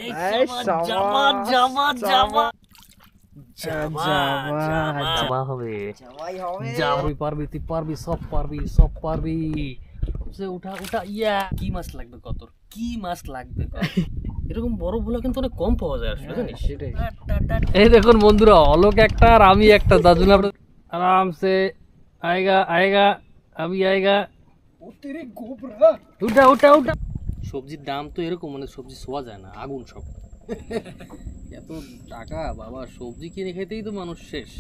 এই জামা জামা জামা জামা হবে, যাবি পারবি, তুই পারবি, সব পারবি, সব পারবি। উঠা উঠা, ইয়া কি মাছ লাগবে, কত কি মাছ লাগবে, এরকম বড় ভোলা কিন্তু অনেক কম পাওয়া যায় আসলে, জানিস? এই দেখুন বন্ধুরা, অলোক একটা আর আমি একটা, তার জন্য আরামসে আয়েগা আয়েগা, আমি আয়েগা, উঠা উঠা উঠা। সবজির দাম তো এরকম, মানে সবজি ছোঁয়া যায় না, আগুন সব। এত টাকা বাবা, সবজি কিনে খেতেই তো মানুষ শেষ।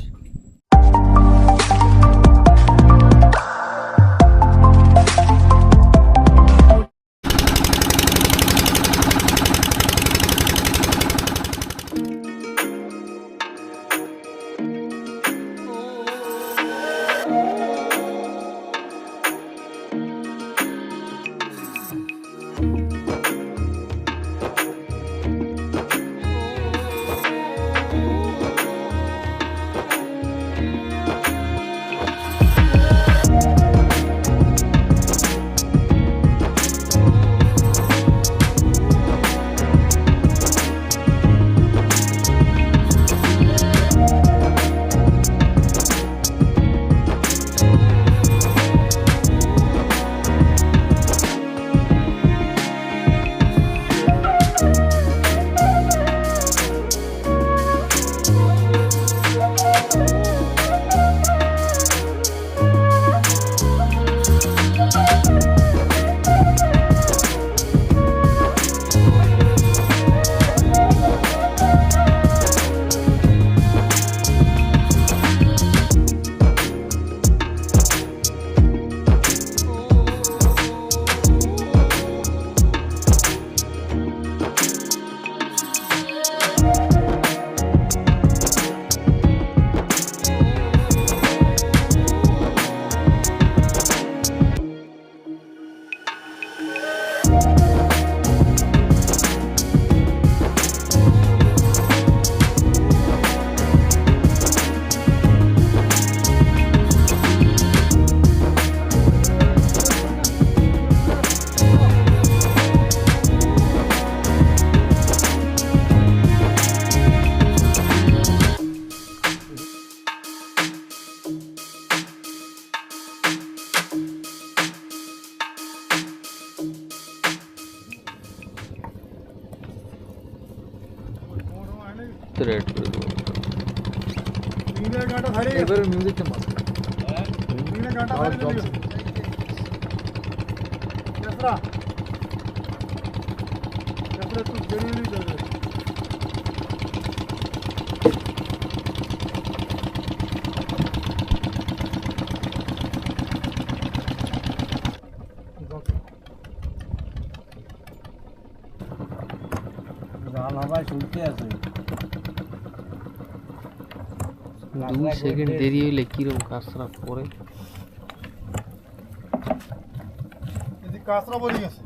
এবারে মিউজিকটা মাছ শুনতে আছে। 2 সেকেন্ড দেরি হইলে কিরকম কাঁচরা পরে, কাঁচরা বলি গেছে।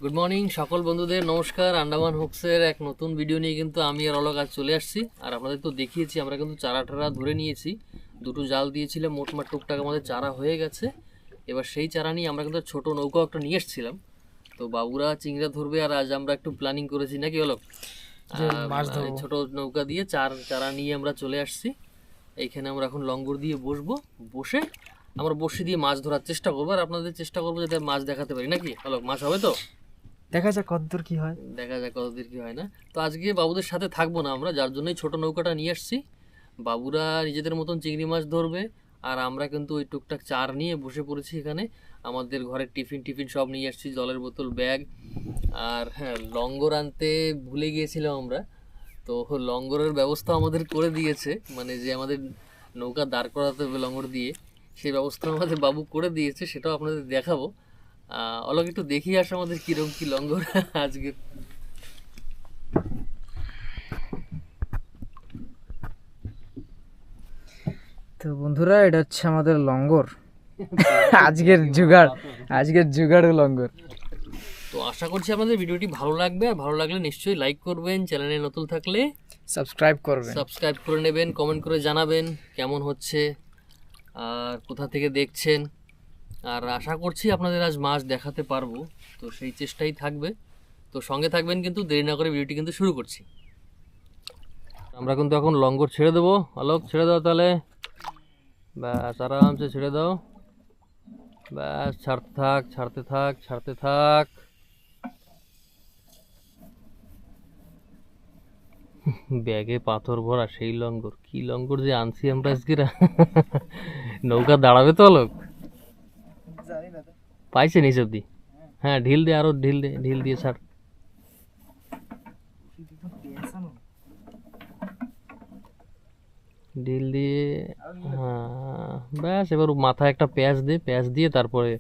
গুড মর্নিং সকল বন্ধুদের, নমস্কার। আন্দামান হুকসের এক নতুন ভিডিও নিয়ে কিন্তু আমি আর অলোক আজ চলে আসছি। আর আপনাদের তো দেখিয়েছি, আমরা কিন্তু চারা টারা ধরে নিয়েছি, দুটো জাল দিয়েছিলাম, মোটমাট টুকটাক আমাদের চারা হয়ে গেছে। এবার সেই চারা নিয়ে আমরা কিন্তু ছোট নৌকা একটা নিয়ে এসেছিলাম। তো বাবুরা চিংড়া ধরবে, আর আজ আমরা একটু প্ল্যানিং করেছি, নাকি অলোক? ছোট নৌকা দিয়ে চারা নিয়ে আমরা চলে আসছি। এইখানে আমরা এখন লঙ্গর দিয়ে বসে আমরা বসে দিয়ে মাছ ধরার চেষ্টা করবো, আর আপনাদের চেষ্টা করবো যাতে মাছ দেখাতে পারি, নাকি অলোক? মাছ হবে তো, দেখা যাক কতদূর কি হয়, কি হয় না। তো আজকে বাবুদের সাথে থাকবো না আমরা, যার জন্যই ছোট নৌকাটা নিয়ে আসছি। বাবুরা নিজেদের মতন চিংড়ি মাছ ধরবে, আর আমরা কিন্তু ওই টুকটাক চার নিয়ে বসে পড়েছি এখানে। আমাদের ঘরের টিফিন সব নিয়ে আসছি, জলের বোতল, ব্যাগ। আর হ্যাঁ, লঙ্গর আনতে ভুলে গিয়েছিলাম আমরা, তো লঙ্গরের ব্যবস্থা আমাদের করে দিয়েছে, মানে যে আমাদের নৌকা দাঁড় করাতে হবে লঙ্গর দিয়ে, সেই ব্যবস্থা আমাদের বাবু করে দিয়েছে, সেটাও আপনাদের দেখাবো। অলোক একটু দেখিয়ে আসো আমাদের কিরকম কি লঙ্গর আজকে। তো বন্ধুরা, এটা হচ্ছে আমাদের লঙ্গর। আজকের জুগাড় লঙ্গর। তো আশা করছি আপনাদের ভিডিওটি ভালো লাগবে, আর ভালো লাগলে নিশ্চয়ই লাইক করবেন, চ্যানেলে নতুন থাকলে সাবস্ক্রাইব করবেন। সাবস্ক্রাইব করে নেবেন, কমেন্ট করে জানাবেন কেমন হচ্ছে আর কোথা থেকে দেখছেন। আর আশা করছি আপনাদের আজ মাছ দেখাতে পারবো, তো সেই চেষ্টাই থাকবে। তো সঙ্গে থাকবেন, কিন্তু দেরি না করে ভিডিওটি কিন্তু শুরু করছি। আমরা কিন্তু এখন লঙ্গর ছেড়ে দেবো। আলোক, ছেড়ে দাও তাহলে। ব্যাস, আরামসে ছেড়ে দাও। ব্যাস, ছাড়তে থাক, ছাড়তে থাক, ছাড়তে থাক। ব্যাগে পাথর ভরা সেই লঙ্গর, কি লঙ্গর যে আনছি আমরা আজকে। নৌকা দাঁড়াবে তো আলোক? পাইছে নিচ অব্দি? হ্যাঁ, ঢিল দে, আরো ঢিল দে, ঢিল দিয়ে ছাড়। ঢিল দিয়ে, হ্যাঁ ব্যাস। এবার মাথায় একটা প্যাঁচ দে, প্যাঁচ দিয়ে তারপরে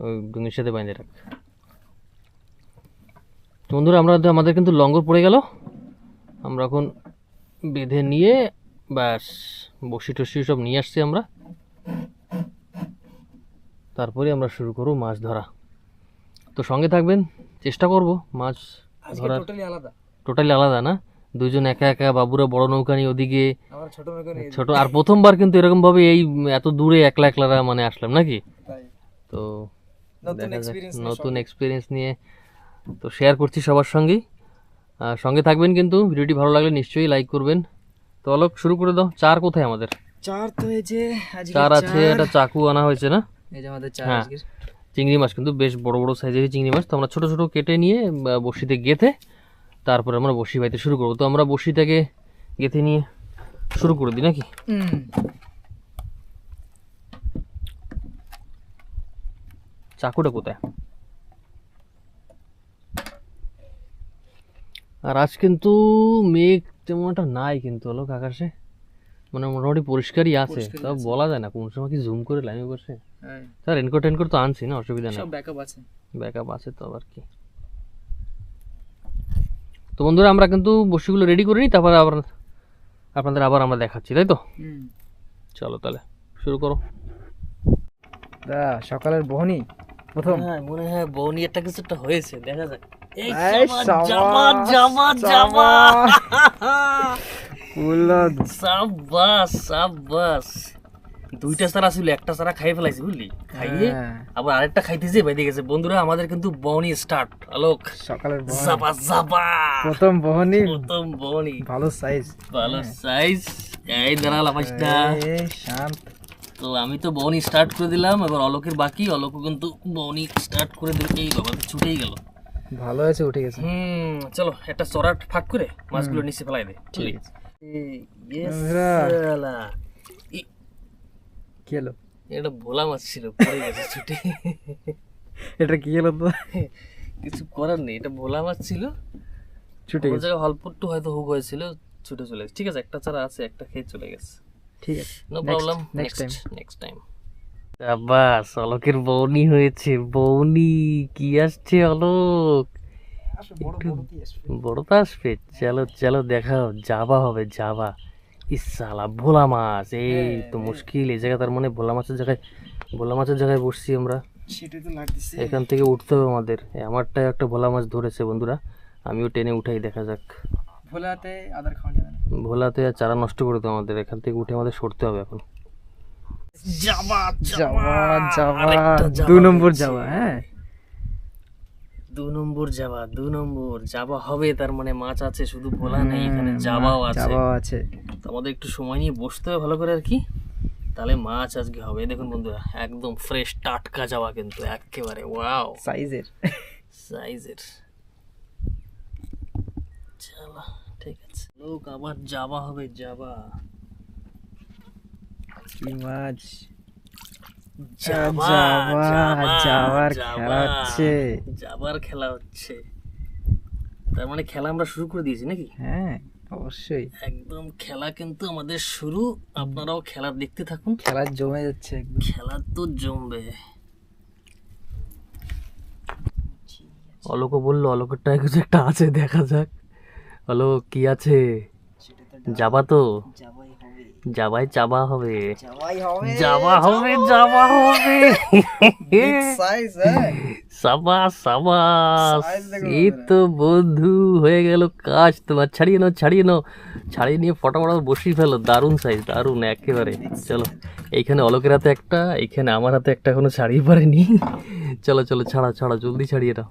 ওই ডুঙির সাথে বাঁধে রাখ। বন্ধুরা, আমাদের কিন্তু লঙ্গর পড়ে গেল। আমরা এখন বেঁধে নিয়ে ব্যাস বসি টসি সব নিয়ে আসছি আমরা। তারপরে আমরা শুরু করবো মাছ ধরা। তো সঙ্গে থাকবেন, চেষ্টা করব মাছ ধরা। টোটালি আলাদা না, দুইজন একা একা, বাবুরা বড় নৌকা নিয়ে ওদিকে, ছোট। আর প্রথমবার কিন্তু এরকম ভাবে এই এত দূরে একলা একলারা মানে আসলাম নাকি। তো নতুন এক্সপিরিয়েন্স নিয়ে তো শেয়ার করছি সবার সঙ্গেই। সঙ্গে থাকবেন কিন্তু, ভিডিওটি ভালো লাগলে নিশ্চয়ই লাইক করবেন। তো আলোক, শুরু করে দাও। চার কোথায় আমাদের? চার তো এই যে চার আছে, একটা চাকু আনা হয়েছে না? এই যে আমাদের চার। হ্যাঁ, চিংড়ি মাছ কিন্তু বেশ বড় বড় সাইজের চিংড়ি মাছ। তো আমরা ছোট ছোট কেটে নিয়ে বড়শিতে গেঁথে তারপরে আমরা বড়শি বাইতে শুরু করবো। তো আমরা বড়শিটাকে গেঁথে নিয়ে শুরু করে দিই নাকি? চাকুটা কোথায়? আর আজ কিন্তু মেঘ তেমন একটা নাই কিন্তু আলোক আকাশে, মানে মোটামুটি পরিষ্কারই আছে। তাও বলা যায় না কোন সময় কি জুম করে লাইনে বসে। স্যার, রেনকোট টেনকোট তো আনছি না, অসুবিধা নেই, ব্যাকআপ আছে তো আবার কি। তো বন্ধুরা, আমরা কিন্তু বসিগুলো রেডি করে নিই, তারপরে আবার আপনাদের আবার আমরা দেখাচ্ছি, তাই তো? চলো তাহলে শুরু করো। সকালের বহনি প্রথম। হ্যাঁ, মনে হয় বউনি একটা কিছু একটা হয়েছে, দেখা যাক। দুইটা সারা ছিল, একটা সারা খাইয়ে ফেলাইছি বুঝলি, খাইয়ে আবার আরেকটা খাইতেছে বেঁধে গেছে। বন্ধুরা, আমাদের কিন্তু বউনি স্টার্ট। আলোক, সকালের জাবা জাবা, প্রথম বহনি। ভালো সাইজ। এই দাঁড়ালাম না, শান্ত। তো আমি তো বউনি স্টার্ট করে দিলাম, এবার অলোকের বাকি। অলোকও কিন্তু বউনি স্টার্ট করে দিল। এই বাবা, ছুটেই গেল। ভালো আছে, উঠে গেছে। চলো একটা চড়াট ফাঁক করে মাছগুলো নিচে ফেলাই দে। ঠিক আছে। কি হলো? এটা ভোলা মাছ ছিল, পড়ে গেছে ছুটে। এটা কি হলো? তো কিছু করার নেই, এটা ভোলা মাছ ছিল, ছুটে গেছে। জায়গায় অল্প একটু হয়তো হুক হয়েছিল, ছুটে চলে গেছে। ঠিক আছে, একটা চারা আছে, একটা খেয়ে চলে গেছে। ঠিক আছে, নো প্রবলেম। Next time. বাস, অলোকের বউনি হয়েছে। বউনি কি আসছে অলোক? বড় তো আসবে। চলো চলো, দেখাও। জাবা হবে, জাবা। ইসালা ভোলা মাছ, এই তো মুশকিল এই জায়গা। তার মানে ভোলা মাছের জায়গায় বসছি আমরা। এখান থেকে উঠতে হবে আমাদের। আমারটাই একটা ভোলা মাছ ধরেছে বন্ধুরা, আমিও টেনে উঠাই, দেখা যাক। ভোলাতে চারা নষ্ট করে দেবো আমাদের। এখান থেকে উঠে আমাদের সরতে হবে এখন। দু নম্বর যাওয়া। হ্যাঁ, দু নম্বর যাওয়া হবে। তার মানে মাছ আছে, শুধু ভোলা নেই, এখানে যাওয়াও আছে। তো আমাদের একটু সময় নিয়ে বসতে হবে ভালো করে আর কি, তাহলে মাছ আজকে হবে। দেখুন বন্ধুরা, একদম ফ্রেশ টাটকা যাওয়া, কিন্তু একেবারে ওয়াও সাইজের। চলো ঠিক আছে, লোক আবার যাওয়া হবে। যাওয়া কি মাছ? যাবার খেলা হচ্ছে। তার মানে খেলা আমরা শুরু করে দিয়েছি নাকি? হ্যাঁ অবশ্যই, একদম খেলা কিন্তু আমাদের শুরু। আপনারাও খেলা দেখতে থাকুন। খেলা জমে যাচ্ছে, খেলা তো জমবে। অলোকও বললো অলোকেরটা কিছু একটা আছে, দেখা যাক। অলোক কি আছে? যাবা তো? যাবাই চাবা হবে, যাওয়াই হবে যাওয়া হবে, যাওয়া হবে। সাইজ হ্যাঁ সাবাস সাবাস, Size দেখো এই তো বন্ধু হয়ে গেল কাজ তোমার। ছাড়িয়ে নাও, ছাড়িয়ে নাও, ছাড়িয়ে নিয়ে ফটাফট বসিয়ে ফেলো। দারুণ সাইজ, দারুণ একেবারে। চলো, এইখানে অলোকের হাতে একটা, এইখানে আমার হাতে একটা, এখনো ছাড়িয়ে পারেনি। চলো চলো, ছাড়া ছাড়া, জলদি ছাড়িয়ে দাও।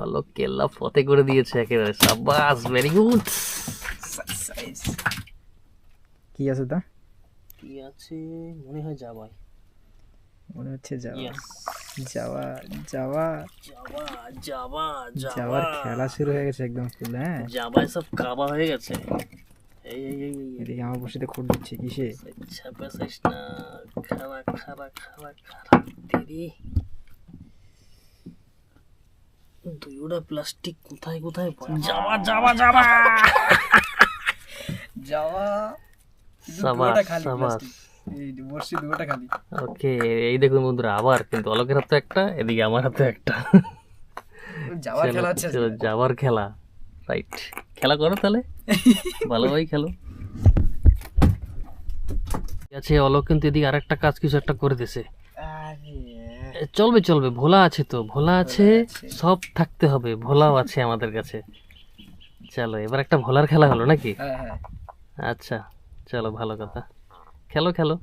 অলোক কেল্লা ফতে করে দিয়েছে একেবারে, সাবাস, ভেরি গুড। সাইজ কি আছে তা কি আছে মনে হয় যাবাই, মনে হচ্ছে যাওয়া Yes. যাওয়া যাওয়া যাবা যাবা যাওয়ার খেলা শুরু হয়ে গেছে একদম ফুল। হ্যাঁ যাবাই সব কাবা হয়ে গেছে। এই এই এই এই, এদিকে আমার বসিতে খুঁট দিচ্ছে কিসে ছাপা সাইজ না, খারা খারা খারা খারা তেরি। দুইটা প্লাস্টিক কোথায় কোথায় পড়ে? যাবা যাবা যাবা, যাওয়া সাবাস সাবাস। এই বর্ষি দুটোটা খালি ওকে, এই দেখুন বন্ধুরা, আবার কিন্তু অলোকের হাতে একটা, এদিকে আমার হাতে একটা। যাওয়ার চলো, খেলা হচ্ছে চলো, যাবার খেলা। রাইট, খেলা করো তাহলে, ভালোভাবেই খেলো। ঠিক আছে, অলোক কিন্তু এদিকে আরেকটা কাজ কিছু একটা করে দিছে। চলবে চলবে, ভোলা আছে তো, ভোলা আছে, সব থাকতে হবে, ভোলাও আছে আমাদের কাছে। চলো, এবার একটা ভোলার খেলা হলো নাকি? হ্যাঁ হ্যাঁ আচ্ছা, চলো, ভালো কথা, খেলো খেলো।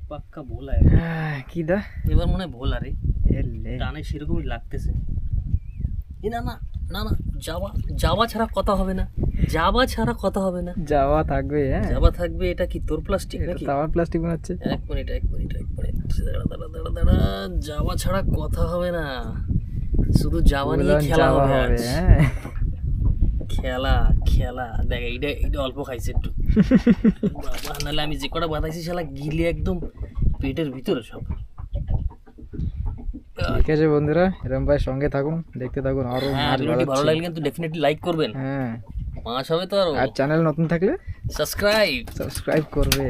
পাক্কা ভোলা, কি দা এবার মনে হয় ভোলা রে, এলে টানে সেরকমই লাগতেছে। এ না না না না, যাওয়া যাওয়া ছাড়া কথা হবে না, যাওয়া ছাড়া কথা হবে না। যাওয়া থাকবে হ্যাঁ যাওয়া থাকবে। এটা কি তোর প্লাস্টিক এটা নাকি? তো আমার প্লাস্টিক মনে হচ্ছে এক মিনিট এক মিনিট এক মিনিট, দাঁড়া দাঁড়া দাঁড়া দাঁড়া, যাওয়া ছাড়া কথা হবে না, শুধু যাওয়া নিয়ে বললাম খেলা যাওয়া হবে হবে আজ। হ্যাঁ খেলা খেলা, দেখ এইটা এইটা অল্প খাইছে একটু। বাবা, নাহলে আমি যে কটা বাতাইছি শালা গিলে একদম পেটের ভিতরে সব। ঠিক আছে বন্ধুরা, এরকম ভাই সঙ্গে থাকুন, দেখতে থাকুন আরো হ্যাঁ, মাছ ভিডিওটি ভালো বাড়াচ্ছি। লাগলে কিন্তু ডেফিনেটলি লাইক করবেন, হ্যাঁ মাছ হবে তো আরো। আর চ্যানেল নতুন থাকলে সাবস্ক্রাইব। সাবস্ক্রাইব করবে।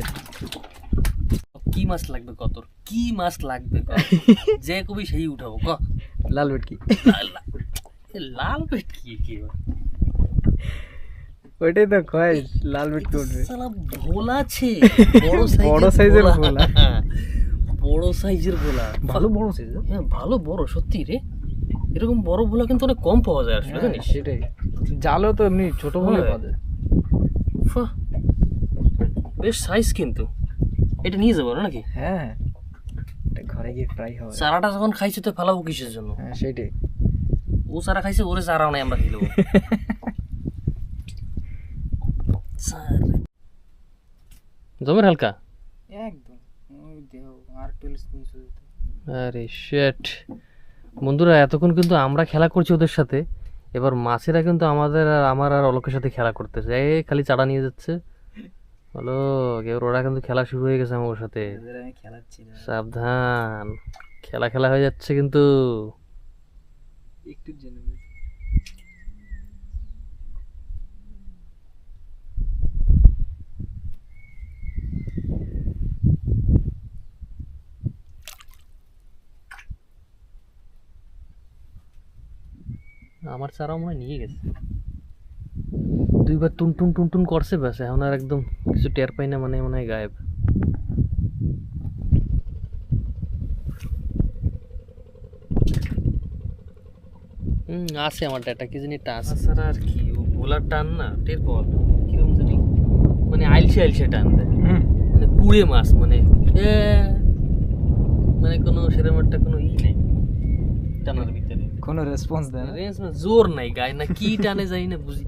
কি মাছ লাগবে কত, কি মাছ লাগবে ক? যে কবি সেই উঠাবো ক। লাল ভেটকি লাল পেট কি কি ওইটাই তো কয় লাল ভেটকি উঠবে। শালা ভোলা আছে, বড় বড় সাইজের ভোলা। বড় সাইজের ভোলা, ভালো বড় সাইজ হ্যাঁ ভালো বড়, সত্যি রে। এরকম বড় ভোলা কিন্তু অনেক কম পাওয়া যায় আসলে, জানিস? সেটাই, জালও তো এমনি ছোট বলে হ্যাঁ। পাওয়া যায়। ফাহ, বেশ সাইজ কিন্তু। এটা নিয়ে যাবো না নাকি? হ্যাঁ এটা ঘরে গিয়ে ফ্রাই হবে। চারাটা যখন খাইছে তো ফেলাবো কিসের জন্য? হ্যাঁ সেটাই। ও চারা খাইছে, ওরে চারাও নাই, আমরা খেয়ে নেবো। জমের হালকা, একদম ওই দেহ আর 12 স্পুন শুধু। আরে শেট। বন্ধুরা, এতক্ষণ কিন্তু আমরা খেলা করছি ওদের সাথে, এবার মাছেরা কিন্তু আমাদের আর আমার আর অলোকের সাথে খেলা করতেছে। এই খালি চারা নিয়ে যাচ্ছে। বলো, এবার ওরা কিন্তু খেলা শুরু হয়ে গেছে আমার সাথে। এদের আমি খেলাচ্ছি না, সাবধান, খেলা খেলা হয়ে যাচ্ছে কিন্তু। একটু জেনে আমার চারাও মনে হয় নিয়ে গেছে, দুইবার টুন টুন টুন টুন করছে, ব্যাস এখন আর একদম কিছু টের পাই না, মানে মনে হয় গায়েব। আছে আমার ডাটা, কি জানি একটা আছে স্যার। আর কি ও ভোলার টান না, টের পাওয়া কিরকম জানি, মানে আইলসে আইলসে টান দেয়, মানে কুড়ে মাছ, মানে মানে কোনো সেরকম একটা কোনো ই নেই টানার ভিতরে, কোনো রেসপন্স দেয় না। রেঞ্জ না, জোর নাই গায়ে, না কি টানে যাই না বুঝি।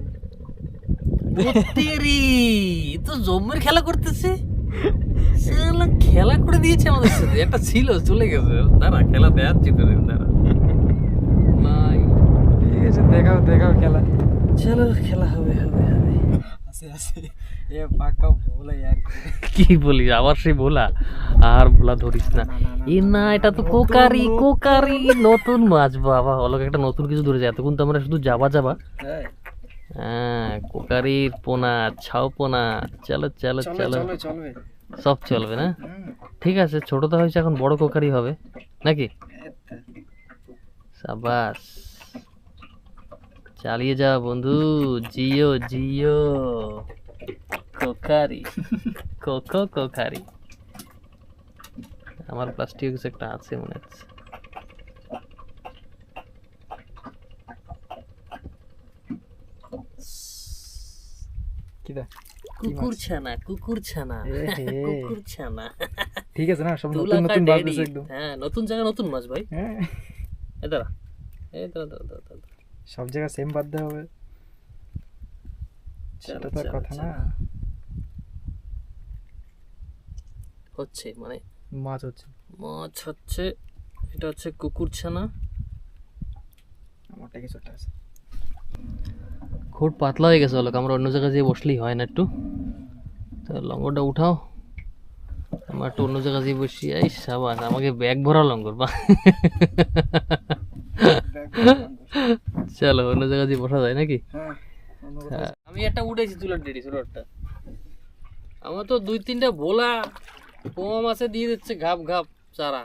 তেরি তো জম্মের খেলা করতেছে, শালা খেলা করে দিয়েছে আমাদের সাথে। একটা ছিল চলে গেছে, দাঁড়া খেলা দেখাচ্ছি তোরে, দাঁড়া ভাই। ঠিক আছে, দেখাও দেখাও খেলা। চলো, খেলা হবে হবে হবে। আছে আছে এ পাকা ভোলা यार। কি বলিস, আবার সেই ভোলা? আর ভোলা ধরিস না। এ না, এটা তো কোকারি, কোকারি নতুন মাছ। বাবা, অলোক একটা নতুন কিছু ধরেছে। এতক্ষণ তো আমরা শুধু যাবা যাবা। হ্যাঁ হ্যাঁ, কোকারির পোনা, ছাও পোনা। চলো চলো চলো চলো, চলো চলবে। সব চলবে না? ঠিক আছে, ছোট তো হয়েছে, এখন বড় কোকারি হবে নাকি? সাবাস, চালিয়ে যা বন্ধু, জিও জিও কোকারি কোকারি। আমার প্লাস্টিক কিছু একটা আছে মনে হচ্ছে। কুকুর ছানা কুকুর ছানা কুকুর ছানা। ঠিক আছে না, সব তুলা নতুন কা নতুন বাজ ডেডি। দিছে একদম। হ্যাঁ, নতুন জায়গা নতুন মাছ ভাই। হ্যাঁ, এ দাঁড়া দাঁড়া। সব জায়গায় সেম বাদ দেওয়া হবে সেটা তো আর কথা না। হচ্ছে মানে মাছ হচ্ছে, মাছ হচ্ছে। এটা হচ্ছে কুকুর ছানা। আমারটা কিছু একটা আছে। খুব পাতলা হয়ে গেছে, লোক আমরা অন্য জায়গায় যেয়ে বসলেই হয় না একটু। তো লঙ্গরটা উঠাও, আমরা একটু অন্য জায়গায় যেয়ে বসি। এই সাবাস, আমাকে ব্যাগ ভরা লঙ্গর বা। চলো অন্য জায়গায় যেয়ে বসা যায় নাকি? হ্যাঁ, আমি একটা উঠেছি তুলার ডেডি ছোটটা। আমার তো 2-3টা ভোলা পোয়া মাছে দিয়ে দিচ্ছে ঘাপ ঘাপ চারা।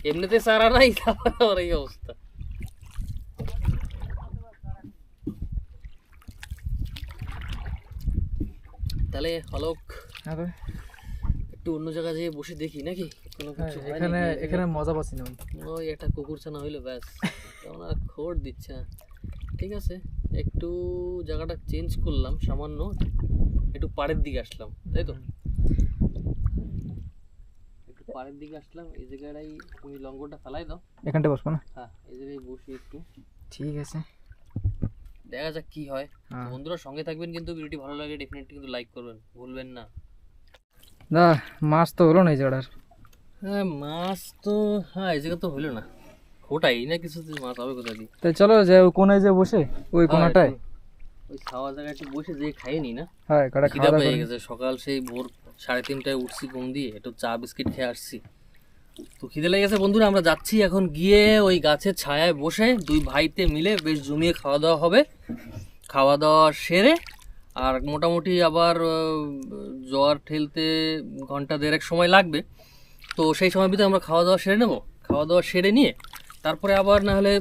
এমনিতে চারা নাই, তারপর এই অবস্থা। তাহলে হলক একটু অন্য জায়গায় যেয়ে বসে দেখি নাকি কোনো কিছু হয় এখানে নাকি? এখানে মজা পাচ্ছি না আমি। ওই একটা কুকুর ছানা হইলো ব্যাস, তেমন আর খবর দিচ্ছে না। ঠিক আছে, একটু জায়গাটা চেঞ্জ করলাম সামান্য, একটু পাড়ের দিকে আসলাম, তাই তো? একটু পাড়ের দিকে আসলাম, এই জায়গাটাই তুমি লঙ্গরটা ফেলাই দাও। এখানটা বসবো না? হ্যাঁ, এই জায়গায় বসি একটু, ঠিক আছে, দেখা যাক কি হয়। হ্যাঁ। তো বন্ধুরা সঙ্গে থাকবেন, কিন্তু ভিডিওটি ভালো লাগে ডেফিনেটলি কিন্তু লাইক করবেন, ভুলবেন না। না মাছ তো হলো না এই জায়গাটার। হ্যাঁ, মাছ তো হ্যাঁ এই জায়গা তো হইলো না, ওটাই না কিছু মাছ হবে কোথা দিয়ে। তাই চলো যে ওই কোনায় যে বসে ওই কোনাটায়, ওই খাওয়া জায়গায় একটু বসে যে খাইয়ে নি না, হ্যাঁ কাটা খিদা খাওয়া দাওয়া পেয়ে করে। গেছে। সকাল সেই ভোর 3:30টায় উঠছি ঘুম দিয়ে, একটু চা বিস্কিট খেয়ে আসছি, তো খিদে লেগে গেছে। বন্ধুরা আমরা যাচ্ছি এখন, গিয়ে ওই গাছের ছায়ায় বসে দুই ভাইতে মিলে বেশ জমিয়ে খাওয়া দাওয়া হবে। খাওয়া দাওয়া সেরে আর মোটামুটি আবার জ্বর ঠেলতে ঘন্টা দেড়েক সময় লাগবে, তো সেই সময় ভিতরে আমরা খাওয়া দাওয়া সেরে নেব। খাওয়া দাওয়া সেরে নিয়ে তারপরে আবার না হলে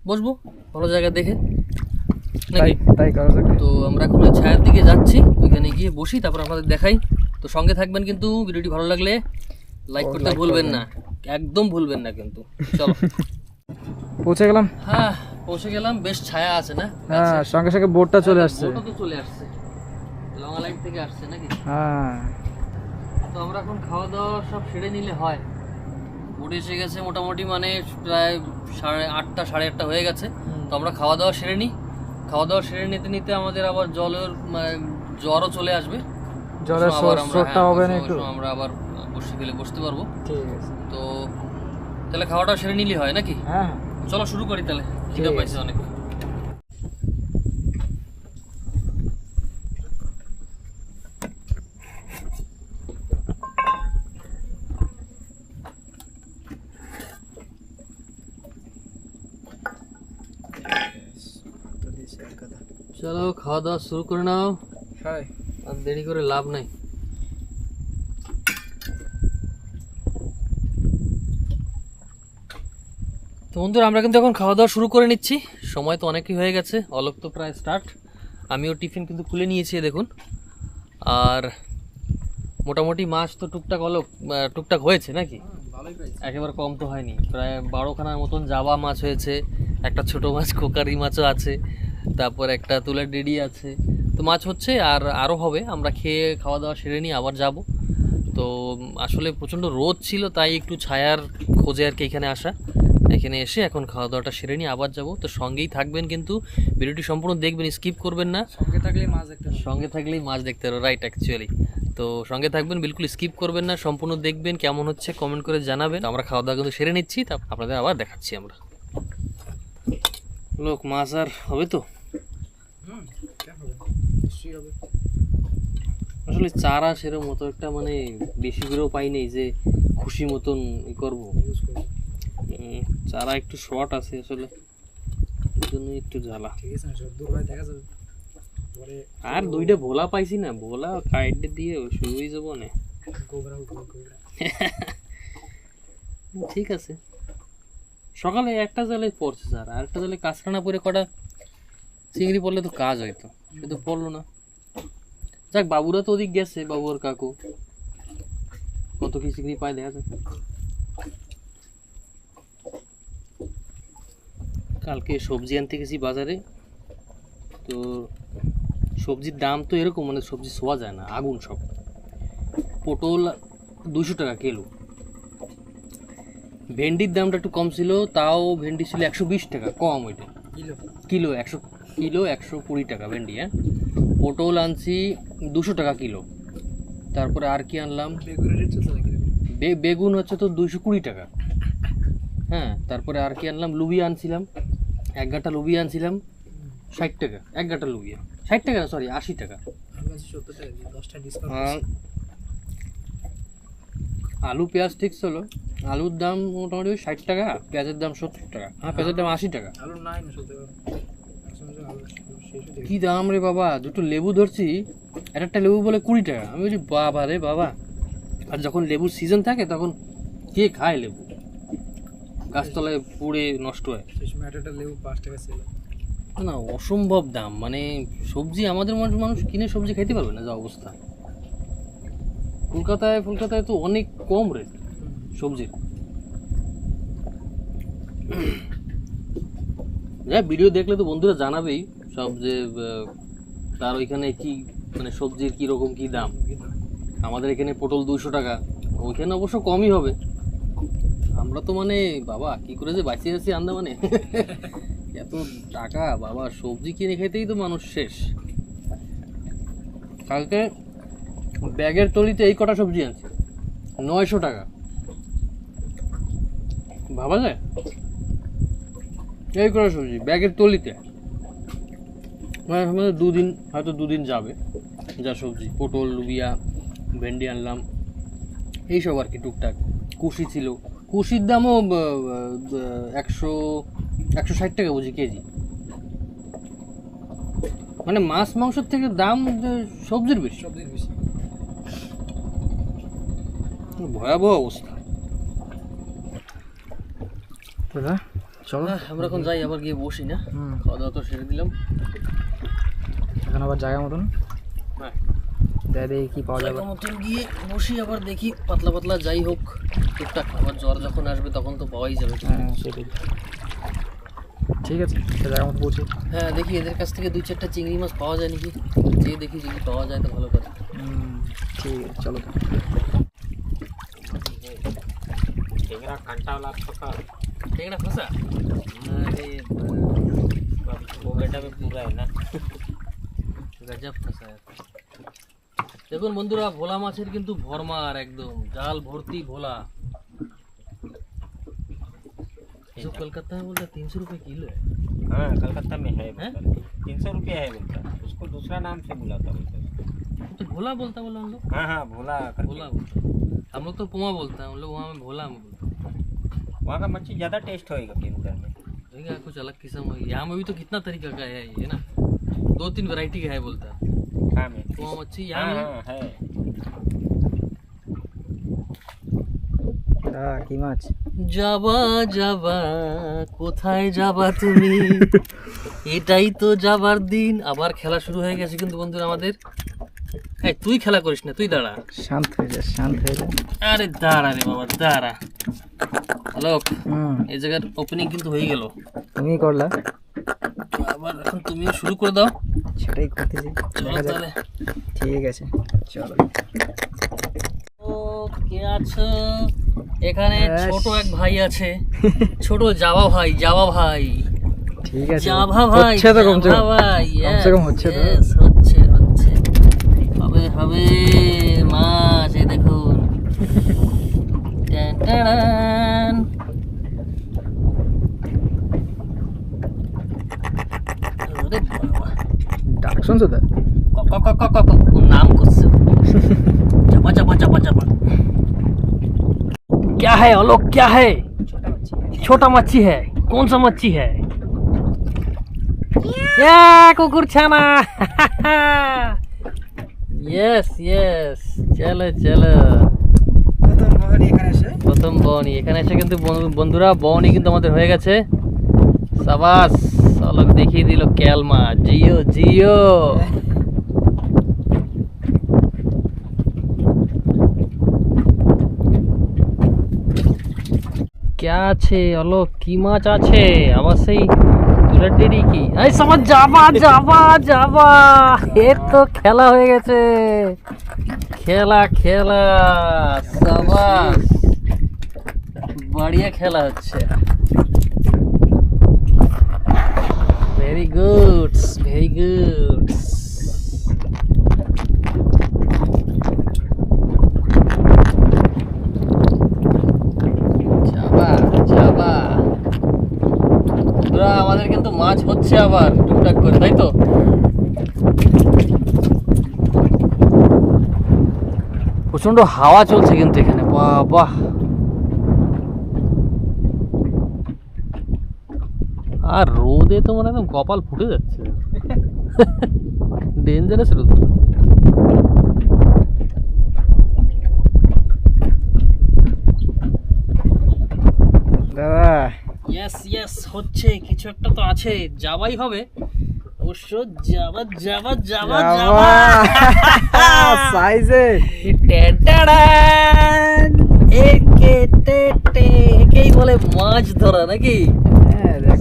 বসবো ভালো জায়গা দেখে নাকি। তাই করা যাক। তো আমরা এখন ওই ছায়ার দিকে যাচ্ছি, ওইখানে গিয়ে বসি, তারপর আপনাদের দেখাই। তো সঙ্গে থাকবেন কিন্তু, ভিডিওটি ভালো লাগলে লাইক করতে ভুলবেন না, একদম ভুলবেন না কিন্তু। চলো পৌঁছে গেলাম। হ্যাঁ, পৌঁছে গেলাম। বেশ ছায়া আছে না? হ্যাঁ, সঙ্গে সঙ্গে বোটটা চলে আসছে। বোটও তো চলে আসছে, লঙ্গালাইট থেকে আসছে নাকি। হ্যাঁ, তো আমরা এখন খাওয়া দাওয়া সব সেরে নিলে হয়। বোট এসে গেছে মোটামুটি, মানে প্রায় 8:30 8:30 হয়ে গেছে। তো আমরা খাওয়া দাওয়া সেরে নিই। খাওয়া দাওয়া সেরে নিতে নিতে আমাদের আবার জ্বরও চলে আসবে। জলের শর্টটা হবে না একটু? আমরা আবার বসে গেলে বসতে পারবো। ঠিক আছে, তো তাহলে খাওয়াটা সেরে নিলে হয় নাকি? হ্যাঁ চলো শুরু করি তাহলে, খিদে পাইছে অনেক। চলো খাওয়া দাওয়া শুরু করে নাও, হ্যাঁ। আর দেরি করে লাভ নাই। তো বন্ধুরা আমরা কিন্তু এখন খাওয়া দাওয়া শুরু করে নিচ্ছি। সময় তো অনেকই হয়ে গেছে, অলোক তো প্রায় স্টার্ট। আমিও টিফিন কিন্তু খুলে নিয়েছি দেখুন। আর মোটামুটি মাছ তো টুকটাক হয়েছে নাকি, একেবারে কম তো হয়নি। প্রায় 12খানার মতন জাবা মাছ হয়েছে, একটা ছোট মাছ কোকারি মাছও আছে, তারপর একটা তুলার ডেডি আছে। তো মাছ হচ্ছে আর আরও হবে। আমরা খেয়ে খাওয়া দাওয়া সেরে নিয়ে আবার যাব। তো আসলে প্রচণ্ড রোদ ছিল, তাই একটু ছায়ার খোঁজে আর কি এখানে আসা। এখানে এসে এখন খাওয়া দাওয়াটা সেরে নিয়ে আবার যাব। তো সঙ্গেই থাকবেন কিন্তু, ভিডিওটি সম্পূর্ণ দেখবেন, স্কিপ করবেন না। সঙ্গে থাকলেই মাছ দেখতে পাবো। সঙ্গে থাকলেই মাছ দেখতে পারো, রাইট অ্যাকচুয়ালি। তো সঙ্গে থাকবেন, বিলকুল স্কিপ করবেন না, সম্পূর্ণ দেখবেন। কেমন হচ্ছে কমেন্ট করে জানাবেন। তো আমরা খাওয়া দাওয়া কিন্তু সেরে নিচ্ছি, তা আপনাদের আবার দেখাচ্ছি আমরা। লোক মাছ আর হবে তো? আসলে চারা সেরকম মতো একটা মানে বেশি করেও পাই নেই যে খুশি মতন ই করবো। চারা একটু শর্ট আছে আসলে, এই জন্যই একটু জ্বালা। আর 2টা ভোলা পাইছি না, ভোলা কাইটে দিয়ে শুরু হয়ে যাবো না। ঠিক আছে, সকালে একটা জালে পড়ছে স্যার, আর একটা জালে কাঁচরানা পরে কটা চিংড়ি পড়লে তো কাজ হয়তো, সে তো পড়লো না। যাক, বাবুরা তো ওদিক গেছে, বাবু আর কাকু কত কি চিংড়ি পায় দেখা যাক। কালকে সবজি আনতে গেছি বাজারে, তো সবজির দাম তো এরকম, মানে সবজি ছোঁয়া যায় না, আগুন সব। পটল 200 টাকা কিলো, ভেন্ডির দামটা একটু কম ছিল, তাও ভেন্ডি ছিল 120 টাকা, কম ওইটা কিলো 120 টাকা ভেন্ডি। হ্যাঁ, পটল আনছি 200 টাকা কিলো। তারপরে আর কি আনলাম, বেগুন হচ্ছে তো 220 টাকা। হ্যাঁ, তারপরে আর কি আনলাম, লুবিয়া আনছিলাম, 1 গাঁটা লুবিয়া আনছিলাম 60 টাকা, 1 গাঁটা লুবিয়া 60 টাকা না, সরি 80 টাকা। আলু পেঁয়াজ ঠিক ছিল, আলুর দাম মোটামুটি 60 টাকা, পেঁয়াজের দাম 70 টাকা। হ্যাঁ, পেঁয়াজের দাম 80 টাকা। কি দাম রে বাবা, দুটো লেবু ধরছি, একটা লেবু বলে 20 টাকা। আমি বলছি বাবা রে বাবা, আর যখন লেবুর সিজন থাকে তখন কে খায় লেবু, গাছতলায় পুড়ে নষ্ট হয়। না, অসম্ভব দাম, মানে সবজি আমাদের মানুষ কিনে সবজি খেতে পারবে না যা অবস্থা। কলকাতায় তো অনেক কম রেট সবজির। ভিডিও দেখলে তো বন্ধুরা জানাবেই সব, যে তার ওইখানে কি মানে সবজির কি রকম কি দাম। আমাদের এখানে পটল 200 টাকা, ওইখানে অবশ্য কমই হবে। আমরা তো মানে বাবা কি করে যে বাঁচিয়ে আছি আন্দামানে, এত টাকা বাবা, সবজি কিনে খেতেই তো মানুষ শেষ। কালকে ব্যাগের তলিতে এই কটা সবজি আনছি 900 টাকা, ভাবা যায়? এই কটা সবজি ব্যাগের তলিতে, মানে আমাদের 2 দিন, হয়তো 2 দিন যাবে যা সবজি। পটল, লুবিয়া, ভেন্ডি আনলাম, এইসব আর কি টুকটাক। কুশি ছিল, কুশির দামও 160 টাকা বুঝি কেজি। মানে মাছ মাংসের থেকে দাম সবজির বেশি, ভয়াবহ অবস্থা। চলো আমরা এখন যাই, আবার গিয়ে বসি না, খাওয়া দাওয়া তো সেরে দিলাম, এখন আবার জায়গা মতন হ্যাঁ দেখি কি পাওয়া যাবে। মতন গিয়ে বসি, আবার দেখি পাতলা পাতলা যাই হোক টুকটাক। আবার জ্বর যখন আসবে তখন তো পাওয়াই যাবে। হ্যাঁ সেটাই, ঠিক আছে জায়গা মতো পৌঁছে। হ্যাঁ, দেখি এদের কাছ থেকে 2-4টা চিংড়ি মাছ পাওয়া যায় নাকি, যে দেখি যদি পাওয়া যায় তো ভালো করে। ঠিক আছে চলো। টেংরা फंसा, अरे बोगटा में पूरा है ना, गजब फंसा है। দেখুন বন্ধুরা, ভোলা মাছের কিন্তু ভরমার, একদম জাল ভর্তি ভোলা। जो कलकत्ता में बोलता 300 रुपए किलो है। हाँ, कलकत्ता में है 300 रुपये है बोलता, उसको दूसरा नाम से बुलाता बोलता। तो भोला बोलता बोला हम लोग, हाँ हाँ, भोला भोला बोलता, हम लोग तो पुमा बोलता है, हम लोग वहाँ में भोला में बोलते हैं। वहाँ का मच्छी ज़्यादा टेस्ट होएगा केमिकल में, देखा कुछ अलग किस्म है। यहाँ में भी तो कितना तरीका का है ये ना, 2-3 वैरायटी का है बोलता है हाँ में पुमा मच्छी यहाँ में। हाँ है। কি মাছ? যাবা যাবা কোথায় যাবা তুমি, এটাই তো যাবার দিন। আবার খেলা শুরু হয়ে গেছে কিন্তু বন্ধুরা আমাদের। এই তুই খেলা করিস না, তুই দাঁড়া। শান্ত হয়ে যা, শান্ত হয়ে যা। আরে দাঁড়া রে বাবা, দাঁড়া। হ্যালো, হুম, এই জায়গার ওপেনিং কিন্তু হয়ে গেল, তুমি করলা, আবার এখন তুমিও শুরু করে দাও। সেটাই করতেছি। চলো দেখা যাক। তাহলে, ঠিক আছে চলো। ও কে আছো এখানে? ছোট এক ভাই আছে, ছোট জাভা ভাই, জাভা ভাই, ঠিক আছে, জাভা ভাই, হচ্ছে তো কমসে জাভা কম, ভাই, কমসে কম হচ্ছে তো। yes, হচ্ছে হবে হবে মাছ। এই দেখুন, ট্যান ট্যান। আরে বাবা, ডাক শুনছো তো? কক কক কক কক নাম করছে, চাপা চাপা চাপা চাপা। क्या है आलोक, क्या है? छोटा मच्छी है, कौन सा मच्छी है? ये कुकुर छाना। यस यस, चलो चलो। প্রথম বনি এখানে এসে কিন্তু বন্ধুরা, বনি কিন্তু আমাদের হয়ে গেছে। সাবাস অলক দেখিয়ে দিল ক্যাল মাছ। জিও জিও। क्या আছে অলক? কি মাছ আছে? আবার সেই তুলের টেডি কি? এই সমাজ যাবা যাবা যাবা, এ তো খেলা হয়ে গেছে। খেলা খেলা সাবাস, बढ़िया খেলা হচ্ছে। Very good very good. যাবা যাবা। বন্ধুরা আমাদের কিন্তু মাছ হচ্ছে আবার টুকটাক করে, তাই তো? প্রচন্ড হাওয়া চলছে কিন্তু এখানে, বাহ। আর রোদে তো মানে একদম কপাল ফুটে যাচ্ছে, ডেঞ্জারাস রোদ। দাদা ইয়েস ইয়েস, হচ্ছে কিছু একটা তো আছে, যাবাই হবে অবশ্য। যাবা যাবা যাবা যাবা সাইজে একেই বলে মাছ ধরা নাকি?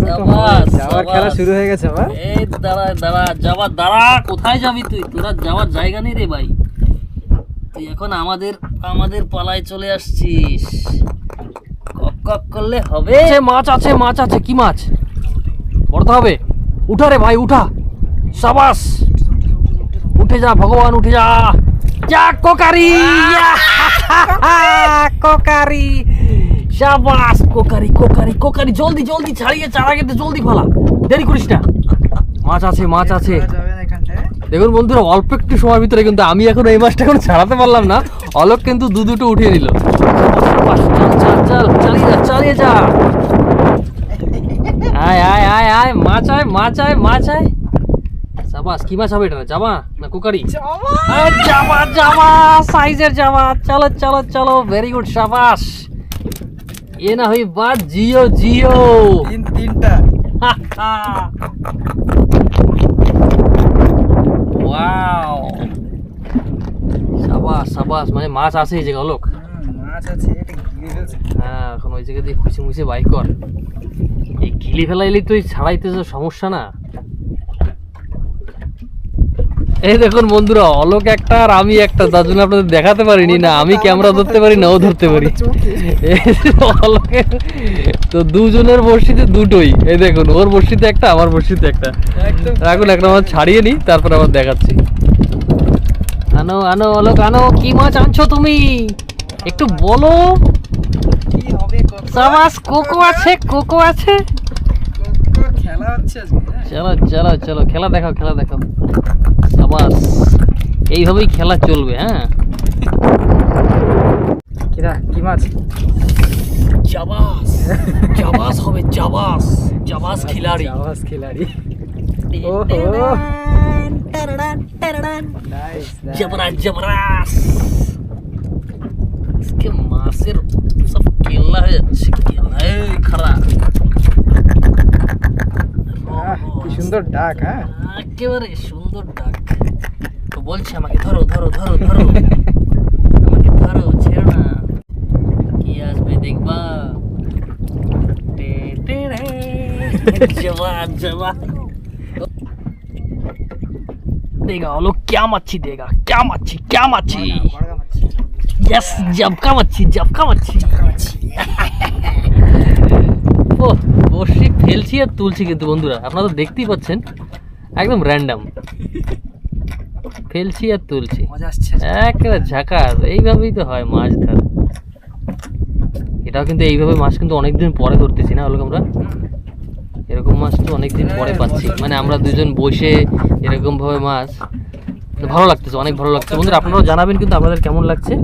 সাবাস, যাওয়ার খেলা সাবাস। শুরু হয়ে গেছে আবার। এই দাঁড়া দাঁড়া, যাবার দাঁড়া, কোথায় যাবি তুই? তোরা যাওয়ার জায়গা নেই রে ভাই, তুই এখন আমাদের পালায় চলে আসছিস। কক কক করলে হবে? মাছ আছে মাছ আছে। কি মাছ? পড়তে হবে। উঠা রে ভাই উঠা, সাবাস, উঠে যা ভগবান, উঠে যা। যা কোকারি, কোকারি, সাবাস, কোকারি কোকারি কোকারি। জলদি জলদি ছাড়িয়ে চারা কেটে জলদি ফেলা, দেরি করিস না। মাছ আছে মাছ আছে। দেখুন বন্ধুরা, অল্প একটু সময়ের ভিতরে কিন্তু আমি এখন এই মাছটা এখন ছাড়াতে পারলাম না, অলক কিন্তু দুটো উঠিয়ে নিল। চল চল চালিয়ে যা চালিয়ে যা। আয় আয় আয় আয়, মাছ আয় মাছ আয় মাছ আয়। সাবাস, কি মাছ হবে এটা? জামা না কোকারি? জামা জামা, সাইজের জামা। চলো চলো চলো, ভেরি গুড, সাবাস। এ না হই বাদ, জিও জিও। তিনটা ওয়াও, সাবাস সাবাস, মানে মাছ আছে এই জায়গা লোক। মাছ আছে, এটা গিলে ফেলছে। হ্যাঁ, এখন ওই জায়গা দিয়ে খুশি মুছে বাই কর। এই গিলি ফেলাইলে তুই ছাড়াইতে যে সমস্যা না। এই দেখুন বন্ধুরা, অলোক একটা আর আমি একটা, তার জন্য আপনাদের দেখাতে পারিনি। না আমি ক্যামেরা ধরতে পারি না ও ধরতে পারি। অলোকের তো দুজনের বড়শিতে দুটোই। এই দেখুন, ওর বড়শিতে একটা, আমার বড়শিতে একটা। রাখুন, একটা মাছ ছাড়িয়ে নি, তারপর আবার দেখাচ্ছি। আনো আনো অলোক আনো, কি মাছ আনছো তুমি? একটু বলো। কি হবে? সাবাস, কোকো আছে কোকো আছে। খেলা হচ্ছে আজকে। চলো চলো চলো, খেলা দেখাও খেলা দেখাও। সাবাস, এইভাবেই খেলা চলবে। হ্যাঁ, কিরা কি মাছ? জাবাস জাবাস হবে, জাবাস জাবাস খিলাড়ি। আওয়াজ খিলাড়ি। ওহো, নাইস জবরাস জবরাস। আজকে মাছের সব কেল্লা হয়ে যাচ্ছে, কেল্লা। এই খারা, কি সুন্দর ডাক। হ্যাঁ, একেবারে সুন্দর ডাক। তো বলছি আমাকে ধরো ধরো ধরো ধরো, আমাকে ধরো, ছেড়ো না। কি আসবে দেখবা। जवान जवान देगा वो लोग, क्या मच्छी देगा, क्या मच्छी क्या मच्छी। यस, जबका मच्छी जबका मच्छी। ও বসি ফেলছি আর তুলছি কিন্তু বন্ধুরা, আপনারা তো দেখতেই পাচ্ছেন, একদম র্যান্ডম ফেলছি আর তুলছি, মজা আসছে। একেবারে ঝাকাস। এইভাবেই তো হয় মাছ ধরা। এটাও কিন্তু এইভাবে মাছ কিন্তু অনেকদিন পরে ধরতেছি না হলো আমরা, এরকম মাছ তো অনেকদিন পরে পাচ্ছি। মানে আমরা দুজন বসে এরকম ভাবে মাছ, তো ভালো লাগতেছে, অনেক ভালো লাগছে। বন্ধুরা আপনারাও জানাবেন কিন্তু আপনাদের কেমন লাগছে।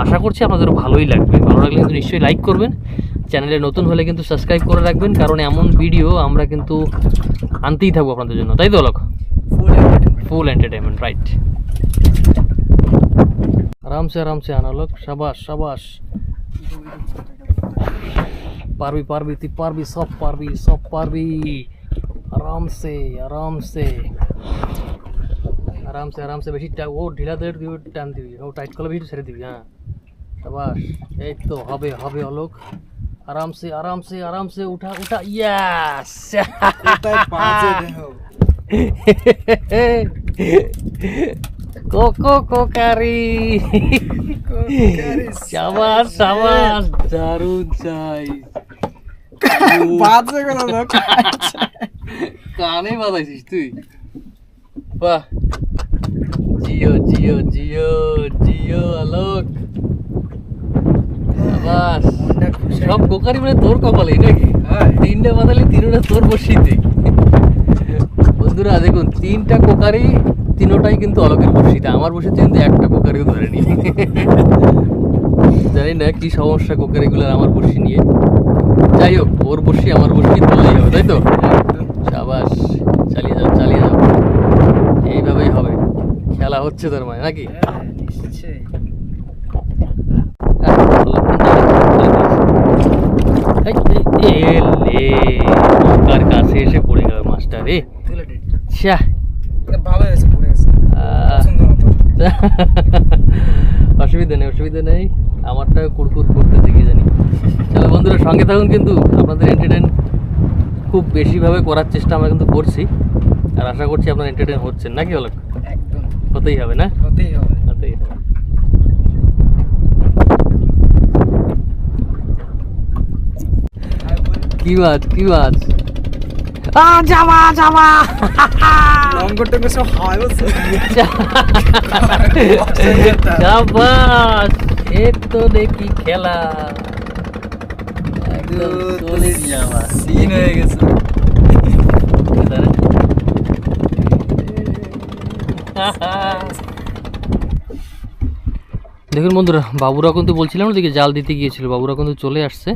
আশা করছি আপনাদেরও ভালোই লাগবে। ভালো লাগলে কিন্তু নিশ্চয়ই লাইক করবেন, চ্যানেলে নতুন হলে কিন্তু সাবস্ক্রাইব করে রাখবেন, কারণ এমন ভিডিও আমরা কিন্তু আনতেই থাকবো আপনাদের জন্য, তাই তো লোক? ফুল এন্টারটেনমেন্ট, রাইট। আরাম সে আনা লোক, শাবাশ শাবাশ। পারবি পারবি, তুই পারবি, সব পারবি সব পারবি। आराम से आराम से आराम से आराम से बेशी वो ढीला दे टान दिबी वो टाइट করলে বেশি ছেড়ে দিবি হ্যাঁ शाबाश এই তো হবে হবে অলোক आराम से आराम से उठा उठा यस কোথায় বাজে দেখো कोको कोकारी शाबाश शाबाश दारुण চাই বাজে গেল না কানে বাজাইছিস তুই বাহ জিও জিও জিও জিও আলোক শাবাশ সব কোকারি মানে তোর কপালেই নাকি তিনটা বাজালি তিনটা তোর বসিতে বন্ধুরা দেখুন তিনটা কোকারি তিনটাই কিন্তু অলোকের বসিতে আমার বসিতে কিন্তু একটা কোকারিও ধরেনি জানি না কি সমস্যা কোকারিগুলোর আমার বসি নিয়ে যাই হোক ওর বসি আমার বসি ধরলেই হবে তাই তো শাবাশ চালিয়ে যাও এইভাবেই হবে খেলা হচ্ছে তোর মানে নাকি নিশ্চয়ই কার কাছে এসে পড়ে গেল মাস্টার রে তুলে দে ছ্যা এটা ভালো হয়েছে পড়ে গেছে পছন্দ মতো অসুবিধা নেই আমারটা কুড়কুড় করতেছে কি জানি চলো বন্ধুরা সঙ্গে থাকুন কিন্তু আপনাদের এন্টারটেইন খুব বেশিভাবে করার চেষ্টা আমরা কিন্তু করছি আর আশা করছি আপনারা এন্টারটেইন হচ্ছেন নাকি অলোক একদম হতেই হবে না হতেই হবে হতেই হবে কি বাজ যাওয়া লঙ্গ টঙ্গ সব হয় বলছে शाबाश ये तो देखी খেলা একদম সলিড যাওয়া সিন হয়ে গেছে দেখুন বন্ধুরা বাবুরা কিন্তু বলছিলাম ওদিকে জাল দিতে গিয়েছিল বাবুরা কিন্তু চলে আসছে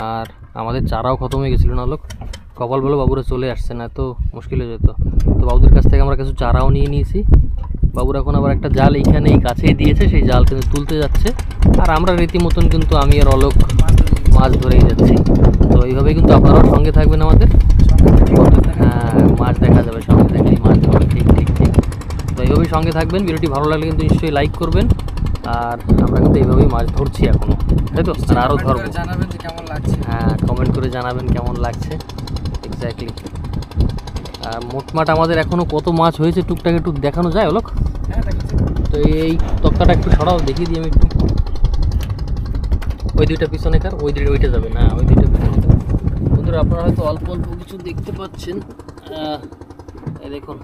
আর আমাদের চারাও খতম হয়ে গেছিল না লোক কপাল বলো বাবুরা চলে আসছে না তো মুশকিল হয়ে যেত তো বাবুদের কাছ থেকে আমরা কিছু চারাও নিয়ে নিয়েছি বাবুরা এখন আবার একটা জাল এইখানেই কাছেই দিয়েছে সেই জাল কিন্তু তুলতে যাচ্ছে আর আমরা রীতিমতন কিন্তু আমি আর অলোক মাছ ধরেই যাচ্ছি তো এইভাবেই কিন্তু আপনারাও সঙ্গে থাকবেন আমাদের হ্যাঁ মাছ দেখা যাবে সঙ্গে থেকেই মাছ ধরবে ঠিক তো এইভাবেই সঙ্গে থাকবেন ভিডিওটি ভালো লাগলে কিন্তু নিশ্চয়ই লাইক করবেন আর আমরা কিন্তু এইভাবেই মাছ ধরছি এখনো তাই তো আর আরও ধরবো জানাবেন যে কেমন লাগছে হ্যাঁ কমেন্ট করে জানাবেন কেমন লাগছে এক্স্যাক্টলি আর মোটমাট আমাদের এখনও কত মাছ হয়েছে টুকটাক একটু দেখানো যায় অলোক হ্যাঁ দেখছি তো এই তক্কাটা একটু সরাও দেখিয়ে দিই আমি একটু ওই দুইটা পিছনেকার ওইটা যাবে না ওই দুইটা পিছনেকার বন্ধুরা আপনারা হয়তো অল্প অল্প কিছু দেখতে পাচ্ছেন এই দেখুন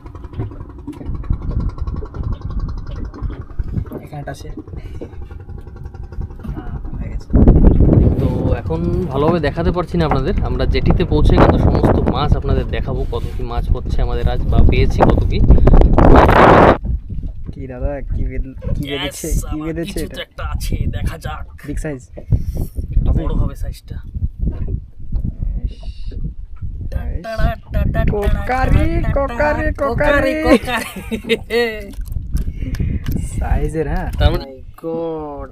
এখানটা আছে হয়ে গেছে তো এখন ভালোভাবে দেখাতে পারছি না আপনাদের আমরা জেটিতে পৌঁছে কিন্তু সমস্ত মাছ আপনাদের দেখাবো কত কি মাছ হচ্ছে আমাদের আজ বা পেয়েছি কত কি কি দাদা কি বেঁধেছে কিছু তো একটা আছে দেখা যাক বিগ সাইজ একটু বড় হবে সাইজটা কোকারি সাইজের হ্যাঁ তার মানে গড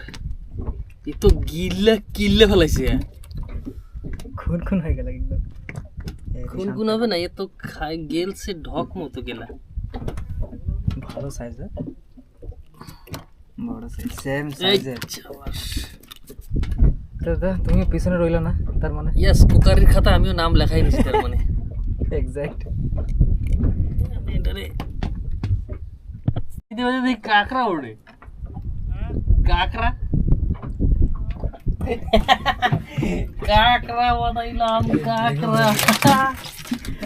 এ তো কিল্লে ফেলাইছে খুন হয়ে গেল একদম খুন হবে না এ তো গেলছে ঢক মতো গেলা ভালো সাইজ বড় সাইজ সেম সাইজের দাদা তুমি পিছনে রইলা না তার মানে ইয়েস কুকারির খাতা আমিও নাম লেখাই নিছি তার মানে এক্স্যাক্ট এটারে ইতিমধ্যে দেখি কাকড়া ওড়ে কাকড়া বানাইলাম কাকড়া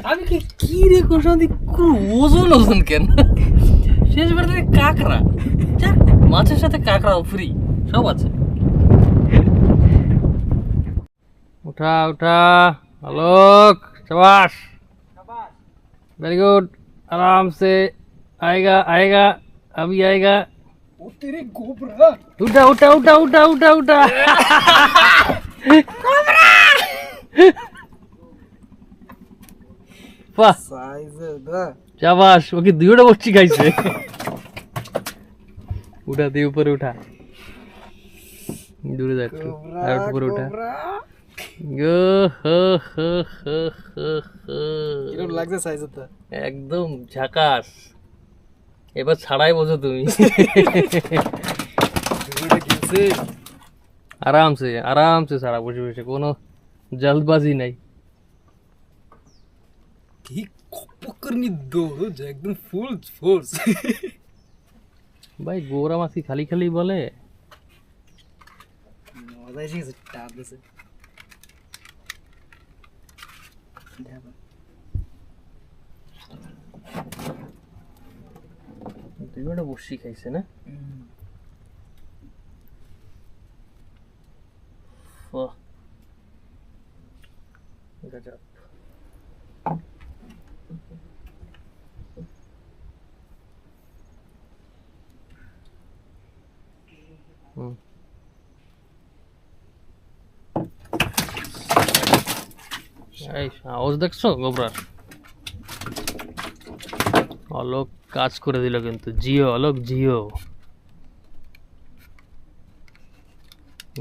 আমি কি রে কোশান্তি ওজন কেন শেষ বার থেকে কাকড়া মাছের সাথে কাকড়াও ফ্রি সব আছে উঠা आलोक शाबाश वेरी गुड आराम से आएगा अभी आएगा तेरे गोबरा उठा वाह সাইজের দা शाबाश ओके दुईटा बच्ची खाइছে उठा दे ऊपर उठा दूर जा একটু আর উপরে উঠা কিরকম লাগছে সাইজটা? একদম ঝাকাস। এবার ছাড়াই বোঝো তুমি। ভিডিওটা গেছে আরামসে আরামসে ছাড়া, বসে বসে, কোনো জলদবাজি নাই। কি কপকরনি দোজ একদম ফুল ফোর্স। ভাই গোরা মাছি খালি খালি বলে। মজা এসে গেছে, টাপ দিছে। দেখো তুই ওটা বসি খাইছে না? বাহ, গজব। এই আওয়াজ দেখছো গোবরার? অলোক কাজ করে দিল কিন্তু, জিও অলোক জিও।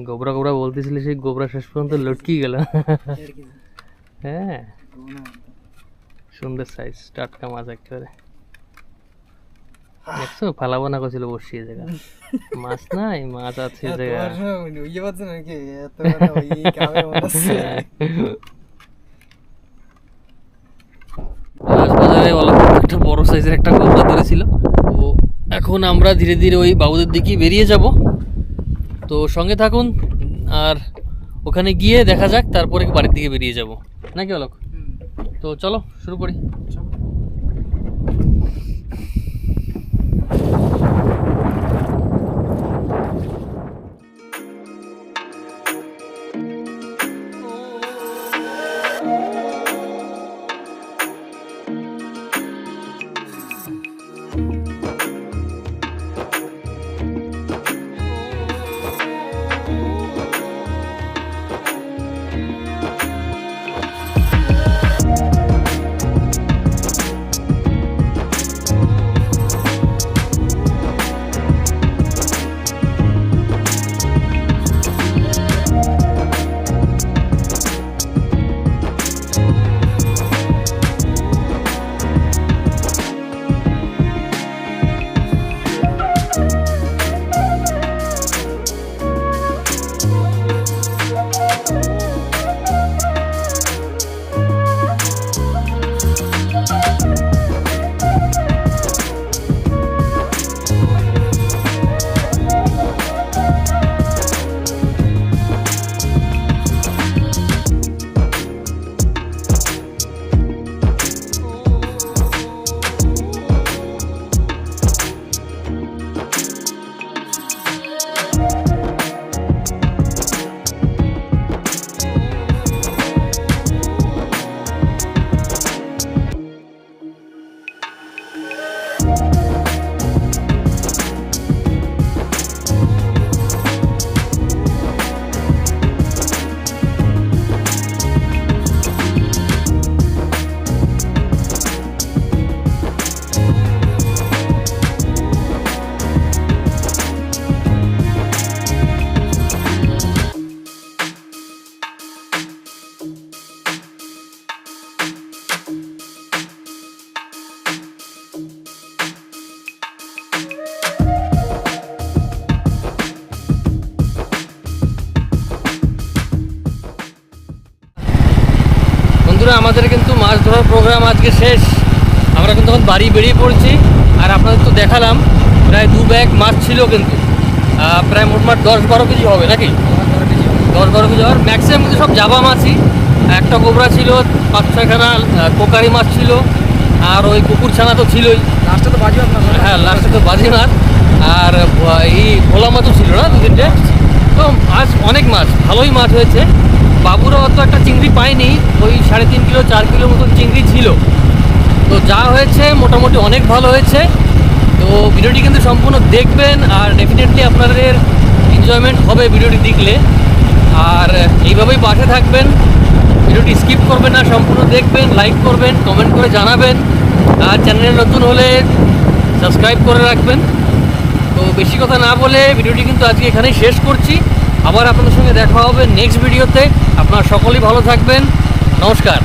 গোবরা গোবরা বলতেছিলি, সেই গোবরা শেষ পর্যন্ত লটকি গেল। হ্যাঁ সুন্দর সাইজ, টাটকা মাছ একেবারে। দেখছো ফালাবো না করছিল বসিয়ে জায়গা, মাছ নাই, মাছ আছে জায়গা। ইয়ে পাচ্ছে নাকি এত ওই কামে মনে রাজবাজারে অল্প একটা বড় সাইজের একটা গোবরা ধরেছিল। তো এখন আমরা ধীরে ধীরে ওই বাবুদের দিকে বেরিয়ে যাব, তো সঙ্গে থাকুন। আর ওখানে গিয়ে দেখা যাক, তারপরে বাড়ির দিকে বেরিয়ে যাব নাকি অলোক? তো চলো শুরু করি। বন্ধুরা, আমাদের কিন্তু মাছ ধরার প্রোগ্রাম আজকে শেষ। আমরা কিন্তু তখন বাড়ি বেরিয়ে পড়েছি। আর আপনাদের তো দেখালাম প্রায় 2 ব্যাগ মাছ ছিল, কিন্তু প্রায় মোটমাট 10-12 কেজি হবে নাকি? 10-12 কেজি হওয়ার ম্যাক্সিমাম কিন্তু সব জাবা মাছই। একটা গোবরা ছিল, 5-6খানা কোকারি মাছ ছিল, আর ওই কুকুর ছানা তো ছিলই। লাস্টে তো বাজি আপনার। হ্যাঁ লাস্টে তো বাজি মাছ, আর এই ভোলা মাছও ছিল না 2-3টে। তো মাছ অনেক মাছ, ভালোই মাছ হয়েছে। বাবুরা অত একটা চিংড়ি পায়নি, ওই 3.5 কিলো 4 কিলো মতন চিংড়ি ছিল। তো যা হয়েছে মোটামুটি অনেক ভালো হয়েছে। তো ভিডিওটি কিন্তু সম্পূর্ণ দেখবেন, আর ডেফিনেটলি আপনাদের এনজয়মেন্ট হবে ভিডিওটি দেখলে। আর এইভাবেই পাশে থাকবেন, ভিডিওটি স্কিপ করবেন না, সম্পূর্ণ দেখবেন, লাইক করবেন, কমেন্ট করে জানাবেন। আর চ্যানেলে নতুন হলে সাবস্ক্রাইব করে রাখবেন। তো বেশি কথা না বলে ভিডিওটি কিন্তু আজকে এখানেই শেষ করছি। আবার আপনাদের সঙ্গে দেখা হবে নেক্সট ভিডিওতে। আপনারা সকলেই ভালো থাকবেন। নমস্কার।